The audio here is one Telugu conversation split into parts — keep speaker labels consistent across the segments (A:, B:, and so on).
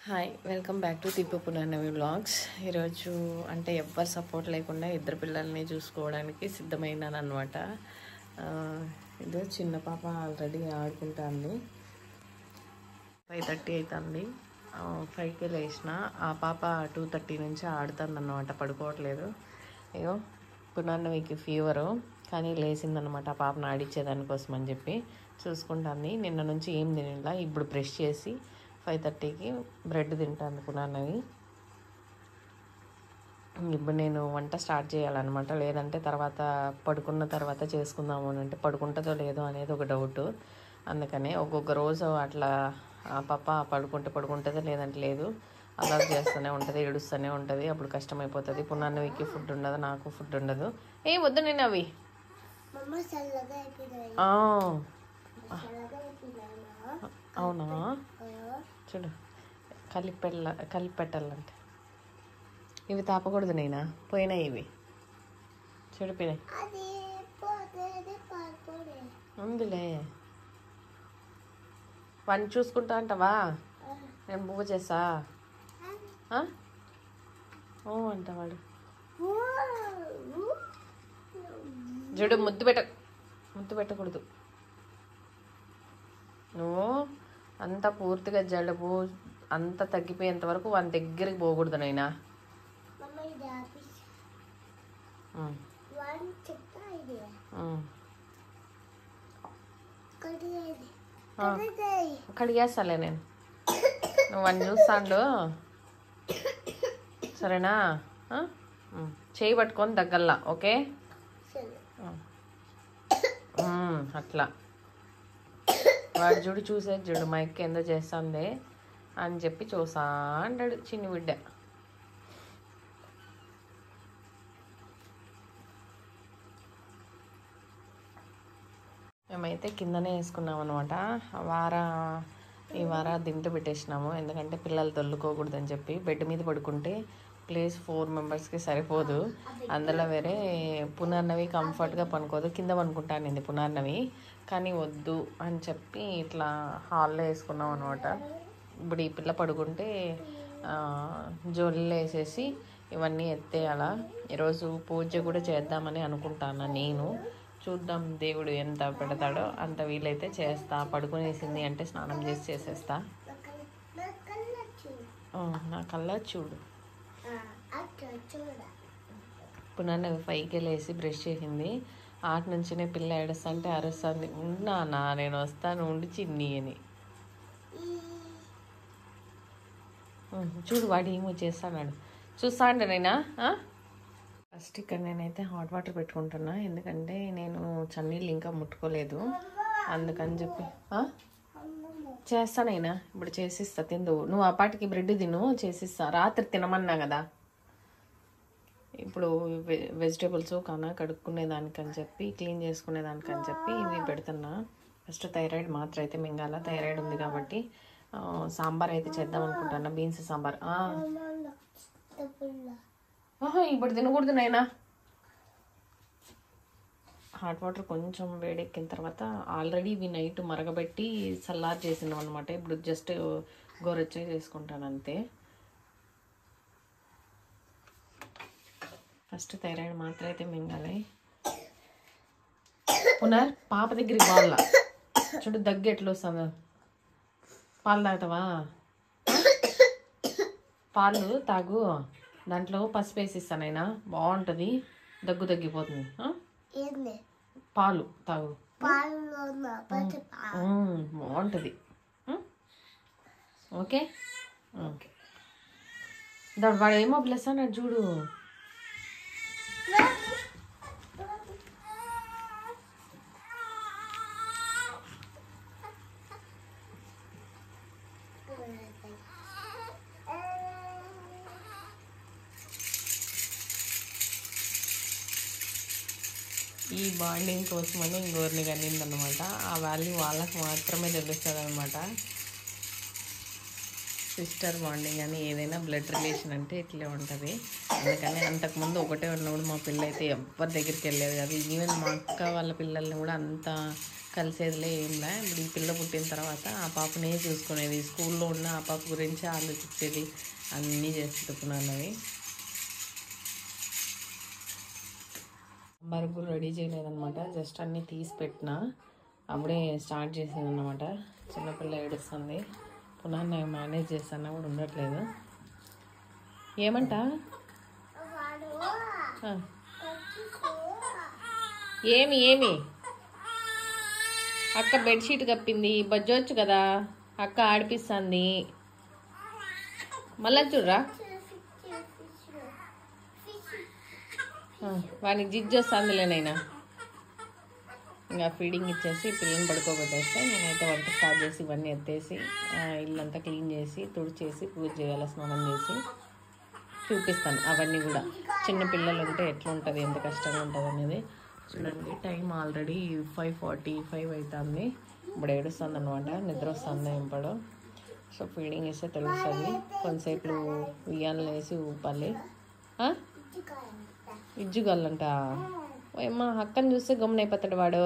A: Hi welcome back to Tippu Punarnavi vlogs. ఈరోజు అంటే ఎవ్వరు సపోర్ట్ లేకుండా ఇద్దరు పిల్లల్ని చూసుకోవడానికి సిద్ధమైనాను అనమాట. ఇదో చిన్న పాప ఆల్రెడీ ఆడుకుంటుంది. 5:30 అవుతుంది. 5కి లేచిన. ఆ పాప 2:30 నుంచి ఆడుతుంది అన్నమాట, పడుకోవట్లేదు. అయ్యో పునర్నవికి ఫీవరు, కానీ లేచిందనమాట ఆ పాపను ఆడిచ్చేదానికోసం అని చెప్పి చూసుకుంటుంది. నిన్న నుంచి ఏం తినలా, ఇప్పుడు బ్రష్ చేసి 5:30కి బ్రెడ్ తింటాను పునర్నవి. ఇప్పుడు నేను వంట స్టార్ట్ చేయాలన్నమాట, లేదంటే తర్వాత పడుకున్న తర్వాత చేసుకుందాము అని, అంటే పడుకుంటుందో లేదో అనేది ఒక డౌట్. అందుకనే ఒక్కొక్క రోజు అట్లా పాప పడుకుంటుందో లేదంటే లేదు, అలా చేస్తూనే ఉంటుంది, ఏడుస్తూనే ఉంటుంది. అప్పుడు కష్టమైపోతుంది. పునర్నవికి ఫుడ్ ఉండదు, నాకు ఫుడ్ ఉండదు. ఏ వద్దు నేను అవి అవునా చూడు, కలిపి పెట్టాలంటే ఇవి తాపకూడదు నైనా, పోయినాయి ఇవి చెడిపోయినాయి. ఉందిలే, వాడిని చూసుకుంటా అంటావా? నేను పువ్వు చేసా ఓ అంట వాడు. చూడు, ముద్దు పెట్టకూడదు. నువ్వు అంత పూర్తిగా జలుబు అంత తగ్గిపోయేంత వరకు వాని దగ్గరికి పోకూడదు నైనా. కడిగేస్తాలే నేను, నువ్వు వాడిని చూస్తాండు సరేనా? చేయి పట్టుకొని దగ్గల్లా, ఓకే? అట్లా వాడు చూడు, చూసేది చూడు, మా ఎక్క ఏందో చేస్తుంది అని చెప్పి చూసా అంటాడు చిన్ని బిడ్డ. మేమైతే కిందనే వేసుకున్నాం అనమాట. ఈ వార దింట పెట్టేసినాము, ఎందుకంటే పిల్లలు దొల్లుకోకూడదని చెప్పి. బెడ్ మీద పడుకుంటే ప్లేస్ 4 మెంబర్స్కి సరిపోదు. అందులో వేరే పునర్నవి కంఫర్ట్గా పనుకోదు, కింద పనుకుంటానింది పునర్నవి, కానీ వద్దు అని చెప్పి ఇట్లా హాల్లో వేసుకున్నాం అనమాట. ఇప్పుడు ఈ పిల్ల పడుకుంటే జోళ్ళు వేసేసి ఇవన్నీ ఎత్తేయాల. ఈరోజు పూజ కూడా చేద్దామని అనుకుంటాను నేను. చూద్దాం, దేవుడు ఎంత పెడతాడో అంత వీలైతే చేస్తా. పడుకునేసింది అంటే స్నానం చేసి చేసేస్తా. నా కల్లా చూడు. పునర్నవి 5కి లేసి బ్రష్ చేసింది. ఆట నుంచినే పిల్ల ఏడుస్తుంటే అరుస్తుంది, ఉన్నానా నేను వస్తాను ఉండి చిన్ని అని. చూడు వాడు ఏమో చేస్తాడు, చూస్తాండి నైనా. ఫస్ట్ ఇక్కడ నేనైతే హాట్ వాటర్ పెట్టుకుంటున్నా, ఎందుకంటే నేను చన్నీళ్ళు ఇంకా ముట్టుకోలేదు, అందుకని చెప్పి. చేస్తానైనా, ఇప్పుడు చేసిస్తా, తిందు. నువ్వు ఆ పాటికి బ్రెడ్ తిను, చేసిస్తా. రాత్రి తినమన్నా కదా. ఇప్పుడు వెజిటేబుల్స్ కడుక్కునేదానికని చెప్పి, క్లీన్ చేసుకునేదానికని చెప్పి ఇవి పెడుతున్నా. ఫస్ట్ థైరాయిడ్ మాత్రం అయితే మింగాల, థైరాయిడ్ ఉంది కాబట్టి. సాంబార్ అయితే చేద్దాం అనుకుంటున్నా, బీన్స్ సాంబార్. ఇప్పుడు తినకూడదు నైనా. హాట్ వాటర్ కొంచెం వేడెక్కిన తర్వాత, ఆల్రెడీ ఇవి నైట్ మరగబెట్టి చల్లారు చేసినాం అనమాట. ఇప్పుడు జస్ట్ గోరెచ్చగా చేసుకుంటాను అంతే. ఫస్ట్ థైరాయిడ్ మాత్రం అయితే మింగాలి. పాప దగ్గరికి వాళ్ళ చూడు, దగ్గు ఎట్లా వస్తుందో. పాలు తాగుతావా? పాలు తాగు, దాంట్లో పసుపు వేసిస్తానైనా, బాగుంటుంది, దగ్గు తగ్గిపోతుంది. పాలు తాగు, బాగుంటుంది. Okay okay. వాడు ఏమో ప్లస్ అన్నాడు చూడు. ఈ బాండింగ్ కోసమని ఇంకోరిని కనిందనమాట. ఆ వాల్యూ వాళ్ళకి మాత్రమే తెలుస్తుంది అనమాట. సిస్టర్ బాండింగ్ అని, ఏదైనా బ్లడ్ రిలేషన్ అంటే ఇట్లే ఉంటుంది. అందుకని అంతకుముందు ఒకటే ఉన్నప్పుడు మా పిల్ల అయితే ఎవరి దగ్గరికి వెళ్ళేది కాదు. ఈవెన్ మా అక్క వాళ్ళ పిల్లల్ని కూడా అంత కలిసేదిలే ఏంలా. ఇప్పుడు ఈ పిల్ల పుట్టిన తర్వాత ఆ పాపనే చూసుకునేది, స్కూల్లో ఉన్న ఆ పాప గురించి ఆలోచించేది, అన్నీ చేస్తున్నాయి. బరుగు రెడీ చేయలేదన్నమాట, జస్ట్ అన్నీ తీసి పెట్టిన, అప్పుడే స్టార్ట్ చేసింది అన్నమాట. చిన్నపిల్ల ఏడుస్తుంది, పునః నేను మేనేజ్ చేస్తాను కూడా ఉండట్లేదు. ఏమంట ఏమి అక్క బెడ్షీట్ కప్పింది, బజ్జొచ్చు కదా అక్క, ఆడిపిస్తుంది. మళ్ళా చూడరా వానికి జిజ్జు వస్తుందిలేనైనా. ఇంకా ఫీడింగ్ ఇచ్చేసి పిల్లల్ని పడుకోబెట్టేస్తే నేనైతే వంట స్టార్ట్ చేసి ఇవన్నీ ఎత్తేసి ఇల్లంతా క్లీన్ చేసి తుడిచేసి పూజ చేయాలి, స్నానం చేసి చూపిస్తాను. అవన్నీ కూడా చిన్న పిల్లలు ఉంటే ఎట్లుంటుంది, ఎంత కష్టంగా ఉంటుంది అనేది. చూడండి టైం ఆల్రెడీ 5:45 అవుతుంది. ఇప్పుడు ఏడుస్తుంది అనమాట, నిద్ర వస్తుంది ఇంపడు. సో ఫీడింగ్ ఇస్తే తెలుస్తుంది. కొంతసేపు ఉయ్యాలు వేసి ఊపాలి. ఇజ్జుగల్లంట ఏమ్మా, అక్కని చూస్తే గమ్మున అయిపోతాడు వాడు.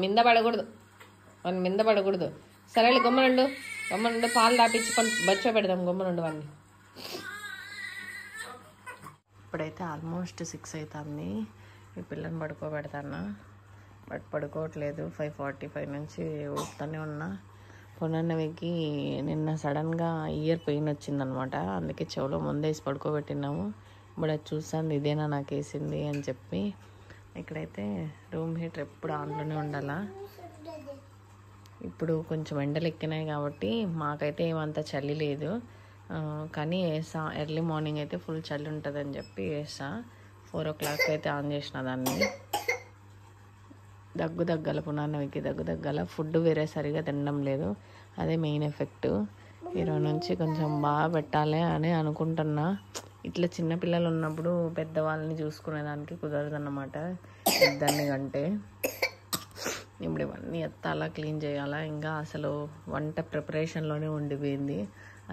A: మింద పడకూడదు, వాడిని మింద పడకూడదు. సరేలే గమ్మనుండు, పాలు దాపించి బచ్చో పెడదాం, గమ్మనుండు వాడిని. ఇప్పుడైతే ఆల్మోస్ట్ 6 అవుతుంది. ఈ పిల్లని పడుకోబెడతాను, బట్ పడుకోవట్లేదు. 5:45 నుంచి ఊపుతూనే ఉన్నా. పునర్నవికి నిన్న సడన్గా ఇయర్ పెయిన్ వచ్చిందనమాట, అందుకే చెవులో ముందేసి పడుకోబెట్టినాము. ఇప్పుడు అది చూస్తాను, ఇదేనా నాకు వేసింది అని చెప్పి. ఇక్కడైతే రూమ్ హీటర్ ఎప్పుడు ఆన్లోనే ఉండాలా. ఇప్పుడు కొంచెం ఎండలు ఎక్కినాయి కాబట్టి మాకైతే ఏమంత చలి లేదు, కానీ వేసా. ఎర్లీ మార్నింగ్ అయితే ఫుల్ చలి ఉంటుంది అని చెప్పి వేసా. 4 o'clock అయితే ఆన్ చేసిన దాన్ని. దగ్గల పునర్నవికి దగ్గల. ఫుడ్ వేరే సరిగా తినడం లేదు, అదే మెయిన్ ఎఫెక్ట్. ఈరోజు నుంచి కొంచెం బాగా పెట్టాలి అని అనుకుంటున్నా. ఇట్లా చిన్నపిల్లలు ఉన్నప్పుడు పెద్దవాళ్ళని చూసుకునేదానికి కుదరదన్నమాట, ఇద్దరిని కంటే. ఇప్పుడు ఇవన్నీ ఎత్తాలా, క్లీన్ చేయాలా. ఇంకా అసలు వంట ప్రిపరేషన్లోనే ఉండిపోయింది,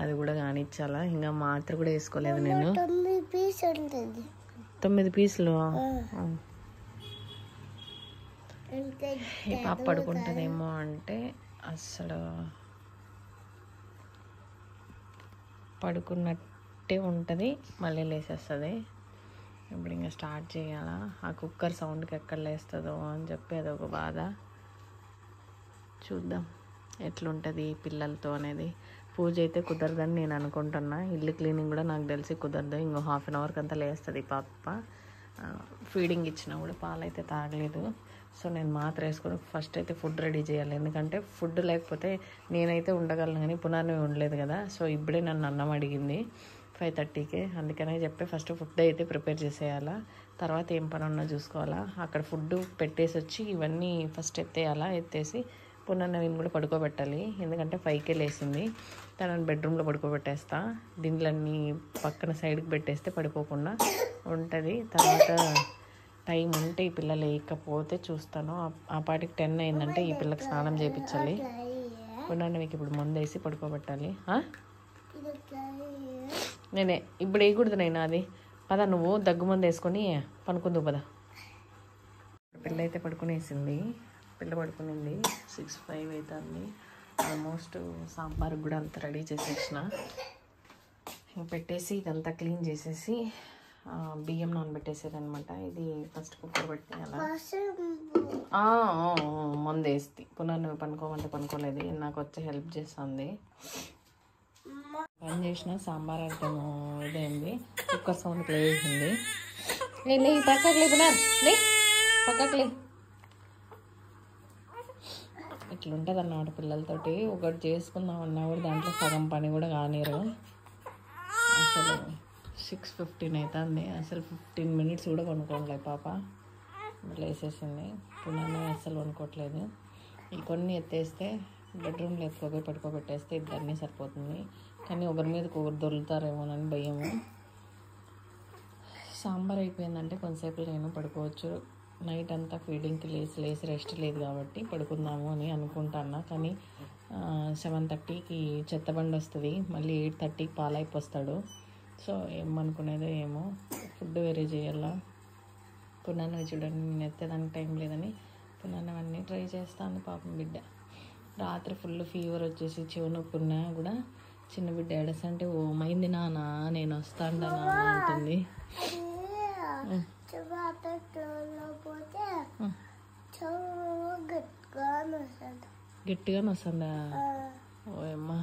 A: అది కూడా కానిచ్చాలా. ఇంకా మాత్ర కూడా వేసుకోలేదు నేను. 9 పీసులు. ఈ పాప పడుకుంటుందేమో అంటే అసలు పడుకున్నట్టే ఉంటుంది, మళ్ళీ లేసేస్తుంది. ఇప్పుడు ఇంకా స్టార్ట్ చేయాలా. ఆ కుక్కర్ సౌండ్కి ఎక్కడ లేస్తుందో అని చెప్పి అదొక బాధ. చూద్దాం ఎట్లుంటుంది పిల్లలతో అనేది. పూజ అయితే కుదరదని నేను అనుకుంటున్నా. ఇల్లు క్లీనింగ్ కూడా నాకు తెలిసి కుదరదు, ఇంకో 1/2 hour కంతా లేస్తుంది పాప. ఫీడింగ్ ఇచ్చినా కూడా పాలైతే తాగలేదు. సో నేను మాత్ర వేసుకొని ఫస్ట్ అయితే ఫుడ్ రెడీ చేయాలి, ఎందుకంటే ఫుడ్ లేకపోతే నేనైతే ఉండగలను కానీ పునర్నవి ఉండలేదు కదా. సో ఇప్పుడే నన్ను అన్నం అడిగింది 5:30కే, అందుకనే చెప్పి ఫస్ట్ ఫుడ్ అయితే ప్రిపేర్ చేసేయాలా, తర్వాత ఏం పని ఉన్నా చూసుకోవాలా. అక్కడ ఫుడ్ పెట్టేసి వచ్చి ఇవన్నీ ఫస్ట్ ఎత్తేయాలా, ఎత్తేసి పునర్నవిని కూడా పడుకోబెట్టాలి, ఎందుకంటే 5కే లేసింది. తనని బెడ్రూమ్లో పడుకోబెట్టేస్తా. దిండ్లన్నీ పక్కన సైడ్కి పెట్టేస్తే పడిపోకుండా ఉంటుంది. తర్వాత టైం ఉంటే ఈ పిల్ల లేకపోతే చూస్తాను. ఆ పాటికి 10 అయిందంటే ఈ పిల్లకి స్నానం చేయించాలి. పునర్నవికి ఇప్పుడు ముందు వేసి పడుకోబెట్టాలి. నేనే ఇప్పుడు వేయకూడదు నైనా, అది పద నువ్వు దగ్గు మందు వేసుకొని పనుకుందు పద. పిల్ల అయితే పడుకునేసింది, పిల్ల పడుకునింది. 6:05 అవుతుంది. ఆల్మోస్ట్ సాంబార్కి కూడా అంత రెడీ చేసేసిన. పెట్టేసి ఇదంతా క్లీన్ చేసేసి బియ్యం నానబెట్టేసేది అనమాట. ఇది ఫస్ట్ కుక్కర్ పెట్టేయాల. ముందు వేస్తే పునర్నవి పనుకోమంటే పనుకోలేదు, నాకు వచ్చి హెల్ప్ చేస్తుంది. పని చేసిన సాంబార్ అయితే ఇదేంది కుక్కర్ సౌండ్ ప్లే చేసింది. లే పక్కకు లే పునర్, లే పక్కకు లే. ఇట్లుంటుంది అన్నమాట పిల్లలతోటి. ఒకటి చేసుకుందామన్నా కూడా దాంట్లో సగం పని కూడా కానీరు. అసలు 6:15 అవుతుంది, అసలు 15 minutes కూడా కొనుక్కోలే పాప. లేసేసింది. పునర్నవి అస్సలు కొనుక్కోవట్లేదు. ఈ కొన్ని ఎత్తేస్తే బెడ్రూమ్లో ఎత్తుకోపోయి పడుకోబెట్టేస్తే ఇద్దరినీ సరిపోతుంది, కానీ ఒకరి మీద ఒకరు దొరుకుతారేమోనని భయము. సాంబార్ అయిపోయిందంటే కొంతసేపు నేను పడుకోవచ్చు. నైట్ అంతా ఫీడింగ్కి లేచి రెస్ట్ లేదు కాబట్టి పడుకుందాము అని అనుకుంటున్నా. కానీ 7:30కి చెత్తబండి వస్తుంది, మళ్ళీ 8:30కి పాలైపు వస్తాడు. సో ఏమనుకునేదో ఏమో, ఫుడ్ వేరే చేయాలా. పునాన్నవి చూడండి, నేను ఎత్తేదానికి టైం లేదని పునాన్నవన్నీ ట్రై చేస్తాను. పాపం బిడ్డ రాత్రి ఫుల్ ఫీవర్ వచ్చేసి చెవు నొప్పి ఉన్నా కూడా చిన్న బిడ్డ ఏడసంటే ఓ మైంది నాన్న నేను వస్తాను అంటుంది. గట్టిగానే వస్తుందా? ఓ అమ్మా,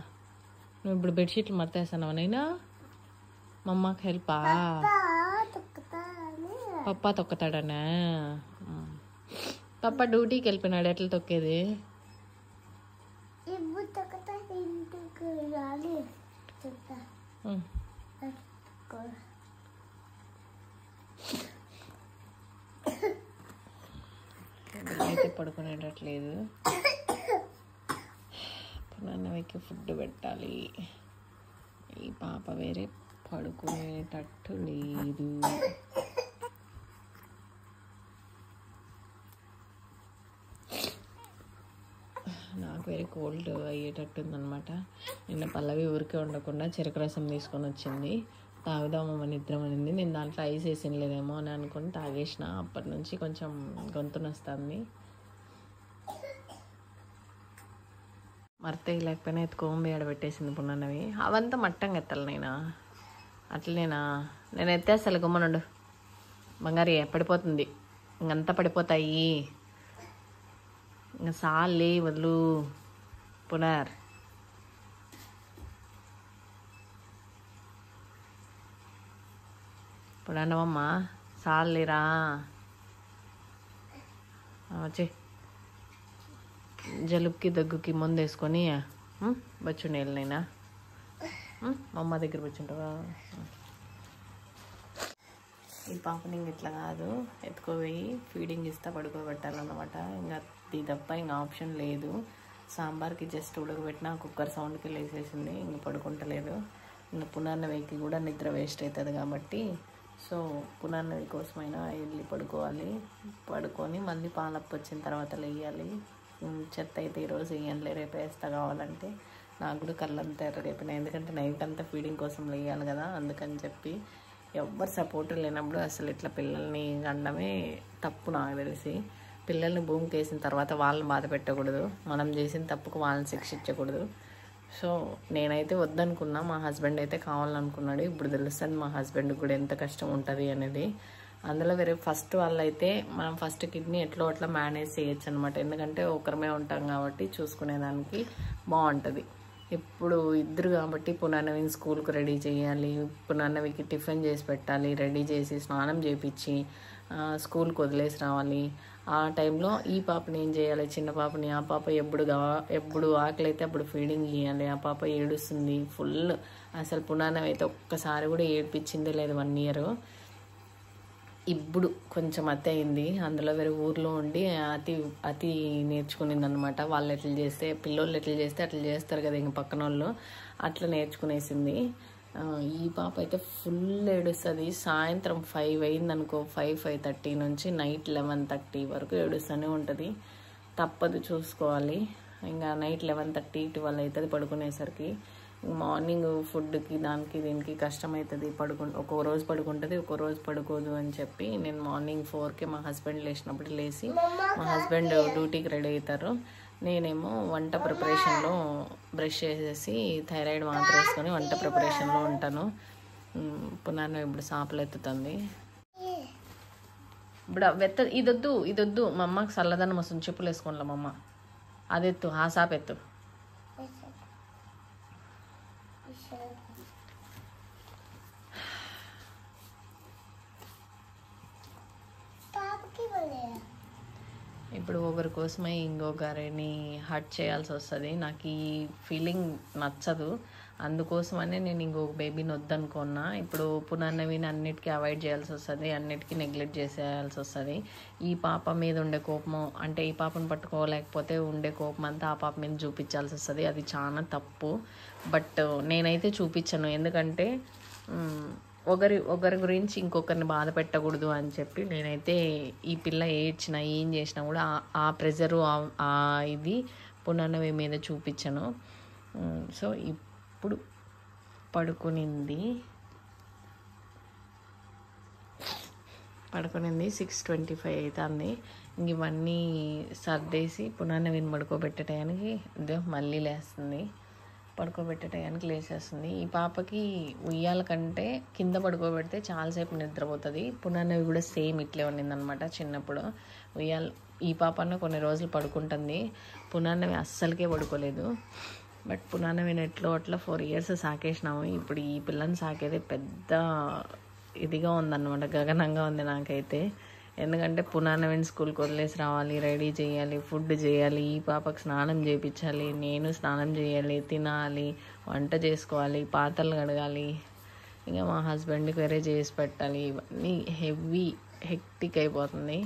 A: నువ్వు ఇప్పుడు బెడ్షీట్లు మర్తేస్తున్నావా నైనా? మా అమ్మకి హెల్పా? పప్పా తొక్కుతాడనా? పప్ప డ్యూటీకి వెళ్ళిపోయినాడు, ఎట్లా తొక్కేది? అయితే పడుకునేటట్లేదు. పునాన్నవికి ఫుడ్ పెట్టాలి. ఈ పాప వేరే పడుకునేటట్టు లేదు. నాకు వేరే కోల్డ్ అయ్యేటట్టు ఉందన్నమాట. నిన్న పల్లవి ఊరికే ఉండకుండా చెరుకు రసం తీసుకొని వచ్చింది, తాగుదాము మన ఇద్దరం అనింది. నేను దాంట్లో ఐస్ వేసినలేదేమో అని అనుకుని తాగేసిన. అప్పటి నుంచి కొంచెం గొంతు నొస్తుంది. మర్తే లేకపోయినా ఎత్తుకోంబి ఆడబెట్టేసింది పున్నవి. అవంతా మట్టంగా ఎత్తాలి నేనా? అట్లనేనా? నేను ఎత్తేస్తాను, గుమ్మనుండు బంగారి, పడిపోతుంది. ఇంకంతా పడిపోతాయి. ఇంకా సాలే వదులు పునర్. పునన్నవమ్మా సాలేరా వచ్చి జలుబుకి దగ్గుకి ముందు వేసుకొని బచ్చుండి వెళ్ళినైనా మా అమ్మ దగ్గర కూర్చుంటావా? ఈ పాపని ఇంక ఇట్లా కాదు, ఎత్తుకోపోయి ఫీడింగ్ ఇస్తా పడుకోబెట్టాలన్నమాట. ఇంకా ఇది తప్ప ఇంకా ఆప్షన్ లేదు. సాంబార్కి జస్ట్ ఉడకబెట్టిన కుక్కర్ సౌండ్కి లేసేసింది, ఇంక పడుకుంటలేదు. ఇంకా పునర్నవికి కూడా నిద్ర వేస్ట్ అవుతుంది కాబట్టి సో పునర్నవి కోసమైనా వెళ్ళి పడుకోవాలి. పడుకొని మళ్ళీ పాలప్పు వచ్చిన తర్వాత లేయాలి. చెత్త అయితే ఈరోజు వేయనులే, రేపు వేస్తా కావాలంటే. నాకు కూడా కళ్ళంతా ఎర్రగైపోయినాయి, ఎందుకంటే నైట్ అంతా ఫీడింగ్ కోసం లేయాలి కదా. అందుకని చెప్పి ఎవ్వరు సపోర్ట్ లేనప్పుడు అసలు ఇట్లా పిల్లల్ని అనడమే తప్పు నాకు తెలిసి. పిల్లల్ని భూమికి వేసిన తర్వాత వాళ్ళని బాధ పెట్టకూడదు, మనం చేసిన తప్పుకు వాళ్ళని శిక్షించకూడదు. సో నేనైతే వద్దనుకున్నా, మా హస్బెండ్ అయితే కావాలనుకున్నాడు. ఇప్పుడు తెలుస్తుంది మా హస్బెండ్కి కూడా ఎంత కష్టం ఉంటుంది అనేది. అందులో వేరే ఫస్ట్ వాళ్ళైతే మనం ఫస్ట్ కిడ్నీ ఎట్లా అట్లా మేనేజ్ చేయొచ్చు అనమాట. ఎందుకంటే ఒకరమే ఉంటాం కాబట్టి చూసుకునేదానికి బాగుంటుంది. ఇప్పుడు ఇద్దరు కాబట్టి పునర్నవిని స్కూల్కి రెడీ చేయాలి, పునర్నవికి టిఫిన్ చేసి పెట్టాలి, రెడీ చేసి స్నానం చేయించి స్కూల్కి వదిలేసి రావాలి. ఆ టైంలో ఈ పాపని ఏం చేయాలి, చిన్న పాపని. ఆ పాప ఎప్పుడు ఆకలి అయితే అప్పుడు ఫీడింగ్ ఇవ్వాలి. ఆ పాప ఏడుస్తుంది ఫుల్. అసలు పునర్నవి అయితే ఒక్కసారి కూడా ఏడ్పించిందే లేదు 1 year. ఇప్పుడు కొంచెం అతి అయింది. అందులో వేరే ఊర్లో ఉండి అతి నేర్చుకునింది అనమాట. వాళ్ళు ఎట్లా చేస్తే పిల్లోళ్ళు ఎట్లా చేస్తే అట్లా చేస్తారు కదా ఇంక పక్కన వాళ్ళు, అట్లా నేర్చుకునేసింది. ఈ పాప అయితే ఫుల్ ఏడుస్తుంది. సాయంత్రం 5 అయిందనుకో, 5:30 నుంచి నైట్ 11:30 వరకు ఏడుస్తూనే ఉంటుంది. తప్పదు, చూసుకోవాలి. ఇంకా నైట్ 11:30 12 అవుతుంది పడుకునేసరికి. మార్నింగ్ ఫుడ్కి దానికి దీనికి కష్టమవుతుంది. ఒక్కో రోజు పడుకుంటుంది, ఒక్కో రోజు పడుకోదు అని చెప్పి నేను మార్నింగ్ 4కి మా హస్బెండ్ లేచినప్పుడు లేచి, మా హస్బెండ్ డ్యూటీకి రెడీ అవుతారు, నేనేమో వంట ప్రిపరేషన్లో బ్రష్ చేసేసి థైరాయిడ్ మాత్రం వేసుకొని వంట ప్రిపరేషన్లో ఉంటాను. పునర్నవి ఇప్పుడు సాపలు ఎత్తుతుంది. ఇప్పుడు ఇదొద్దు మా అమ్మకి చల్లదనం వస్తుంది, చెప్పులు వేసుకోండి మా అమ్మ. అదెత్తు, ఆ సాప ఎత్తు. ఇప్పుడు ఒకరి కోసమై ఇంకొకరిని హర్ట్ చేయాల్సి వస్తుంది. నాకు ఈ ఫీలింగ్ నచ్చదు. అందుకోసమనే నేను ఇంకొక బేబీని వద్దనుకున్నా. ఇప్పుడు పునర్నవిని అన్నిటికీ అవాయిడ్ చేయాల్సి వస్తుంది, అన్నిటికీ నెగ్లెక్ట్ చేసేయాల్సి వస్తుంది. ఈ పాప మీద ఉండే కోపము, అంటే ఈ పాపను పట్టుకోలేకపోతే ఉండే కోపం అంతా ఆ పాప మీద చూపించాల్సి వస్తుంది. అది చాలా తప్పు. బట్ నేనైతే చూపించను, ఎందుకంటే ఒకరి గురించి ఇంకొకరిని బాధ పెట్టకూడదు అని చెప్పి నేనైతే ఈ పిల్ల ఏడ్చినా ఏం చేసినా కూడా ఆ ప్రెజరు ఆ ఇది పునర్నవి మీద చూపించను. సో ఇప్పుడు పడుకునింది 6:25 అవుతుంది. ఇంక ఇవన్నీ సర్దేసి పునర్నవిని పడుకోబెట్టడానికి మళ్ళీ లేస్తుంది. పడుకోబెట్టడానికి లేచేస్తుంది. ఈ పాపకి ఉయ్యాల కంటే కింద పడుకోబెడితే చాలాసేపు నిద్రపోతుంది. పునర్నవి కూడా సేమ్ ఇట్లే ఉన్నిందనమాట చిన్నప్పుడు. ఈ పాపన్న కొన్ని రోజులు పడుకుంటుంది, పునర్నవి అస్సలకే పడుకోలేదు. బట్ పునర్నవిని ఎట్లో అట్లా 4 years సాకేసినాము. ఇప్పుడు ఈ పిల్లని సాకేది పెద్ద ఇదిగా ఉందన్నమాట, గగనంగా ఉంది నాకైతే. ఎందుకంటే పునర్నవిని స్కూల్కి వదిలేసి రావాలి, రెడీ చేయాలి, ఫుడ్ చేయాలి, ఈ పాపకు స్నానం చేయించాలి, నేను స్నానం చేయాలి, తినాలి, వంట చేసుకోవాలి, పాత్రలు కడగాలి, ఇంకా మా హస్బెండ్కి వేరే చేసి పెట్టాలి. ఇవన్నీ హెక్టిక్ అయిపోతుంది.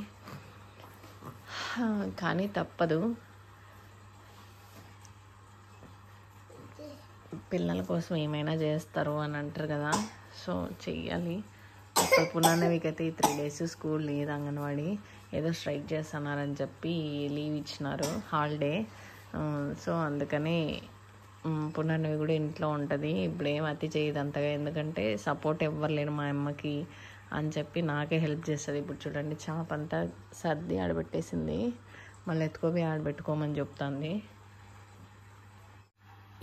A: కానీ తప్పదు, పిల్లల కోసం ఏమైనా చేస్తారు అని అంటారు కదా, సో చెయ్యాలి. ఇప్పుడు పునర్నవికి అయితే ఈ 3 days స్కూల్ లేదు, అంగన్వాడీ ఏదో స్ట్రైక్ చేస్తున్నారని చెప్పి లీవ్ ఇచ్చినారు, హాలిడే. సో అందుకని పునర్నవి కూడా ఇంట్లో ఉంటుంది. ఇప్పుడు ఏం అతి చేయదు అంతగా, ఎందుకంటే సపోర్ట్ ఎవ్వరు లేరు మా అమ్మకి అని చెప్పి నాకే హెల్ప్ చేస్తుంది. ఇప్పుడు చూడండి చాప అంతా సర్ది ఆడబెట్టేసింది, మళ్ళీ ఎత్తుకోపోయి ఆడబెట్టుకోమని చెప్తుంది.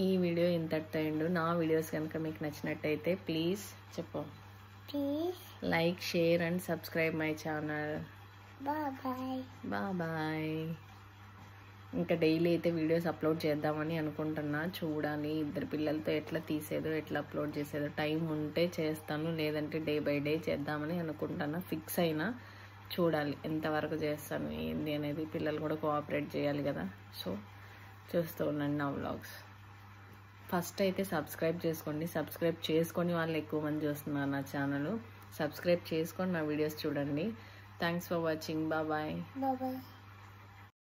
A: ఈ వీడియో ఇంతటితో ఎండు. నా వీడియోస్ కనుక మీకు నచ్చినట్టయితే please like, share and subscribe my channel. Bye. ఇంకా డైలీ అయితే వీడియోస్ అప్లోడ్ చేద్దామని అనుకుంటున్నా, చూడాలి 2 పిల్లలతో ఎట్లా తీసేదో ఎట్లా అప్లోడ్ చేసేదో. టైం ఉంటే చేస్తాను, లేదంటే డే బై డే చేద్దామని అనుకుంటున్నా. ఫిక్స్ అయినా, చూడాలి ఎంతవరకు చేస్తాను ఏంది అనేది. పిల్లలు కూడా కోఆపరేట్ చేయాలి కదా, సో చూస్తూ ఉండండి నా వ్లాగ్స్. ఫస్ట్ అయితే సబ్స్క్రైబ్ చేసుకోండి. సబ్స్క్రైబ్ చేసుకొని వాళ్ళు ఎక్కువ మంది చూస్తున్నారు నా ఛానల్. సబ్స్క్రైబ్ చేసుకొని నా వీడియోస్ చూడండి. Thanks for watching. బాయ్.